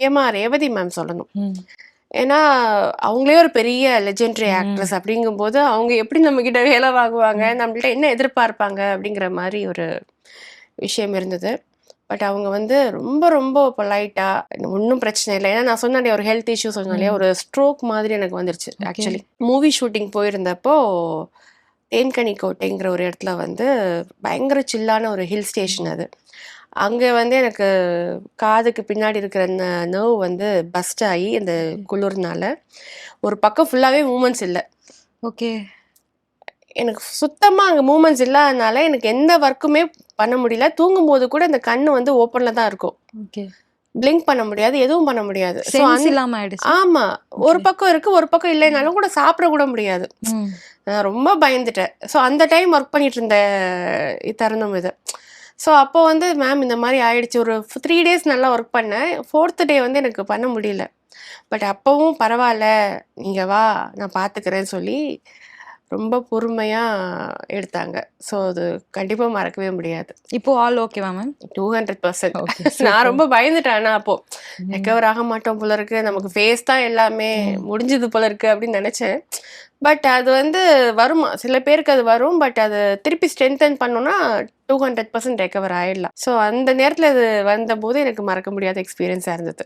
முக்கியமா ரேவதி மேம் சொல்லணும். ம். ஏன்னா அவங்களே ஒரு பெரிய லெஜெண்டரி ஆக்ட்ரஸ் அப்படிங்கும்போது அவங்க எப்படி நம்ம கிட்ட வேலை வாங்குவாங்க, நம்மள்ட்ட என்ன எதிர்பார்ப்பாங்க அப்படிங்கிற மாதிரி ஒரு விஷயம் இருந்தது. பட் அவங்க வந்து ரொம்ப ரொம்ப பொலைட்டா ஒன்றும் பிரச்சனை இல்லை. ஏன்னா நான் சொன்னேன் ஒரு ஹெல்த் இஷ்யூ சொன்னேன் இல்லையா, ஒரு ஸ்ட்ரோக் மாதிரி எனக்கு வந்துருச்சு. ஆக்சுவலி மூவி ஷூட்டிங் போயிருந்தப்போ தேன்கனி கோட்டைங்கிற ஒரு இடத்துல வந்து பயங்கர சில்லான ஒரு ஹில் ஸ்டேஷன் அது. அங்கே வந்து எனக்கு காதுக்கு பின்னாடி இருக்கிற நர்வ் வந்து பஸ்ட் ஆகி இந்த குளிர்னால ஒரு பக்கம் ஃபுல்லாகவே மூமெண்ட்ஸ் இல்லை. ஓகே. எனக்கு சுத்தமாக அங்கே மூமெண்ட்ஸ் இல்லாதனால எனக்கு எந்த ஒர்க்குமே பண்ண முடியல. தூங்கும்போது கூட இந்த கண்ணு வந்து ஓப்பனில் தான் இருக்கும். ஓகே. பிளிங்க் பண்ண முடியாது, எதுவும் பண்ண முடியாது. சென்ஸ் இல்லாம ஆயிடுச்சு. ஆமா, ஒரு பக்கம் இருக்கு, ஒரு பக்கம் இல்லைனாலும் கூட சாப்பிட கூட முடியாது. நான் ரொம்ப பயந்துட்டேன். ஸோ அந்த டைம் ஒர்க் பண்ணிட்டு இருந்த தருணம் இது. ஸோ அப்போ வந்து மேம் இந்த மாதிரி ஆயிடுச்சு. ஒரு 3 days நல்லா ஒர்க் பண்ணேன். 4th day வந்து எனக்கு பண்ண முடியல. பட் அப்பவும் பரவாயில்ல, நீங்க வா நான் பார்த்துக்கிறேன்னு சொல்லி ரொம்ப பொறுமையா எடுத்தாங்க. ஸோ அது கண்டிப்பா மறக்கவே முடியாது. இப்போ ஆல் ஓகேவா மேம்? 200%. நான் ரொம்ப பயந்துட்டேன். ஆனா அப்போ ரெக்கவர் ஆக மாட்டோம் போல இருக்கு, நமக்கு ஃபேஸ் தான் எல்லாமே முடிஞ்சது போல இருக்கு அப்படின்னு நினைச்சேன். பட் அது வந்து வருமா, சில பேருக்கு அது வரும். பட் அது திருப்பி ஸ்ட்ரென்தன் பண்ணோம்னா 200% ரெக்கவர் ஆயிடலாம். ஸோ அந்த நேரத்தில் அது வந்தபோது எனக்கு மறக்க முடியாத எக்ஸ்பீரியன்ஸாக இருந்தது.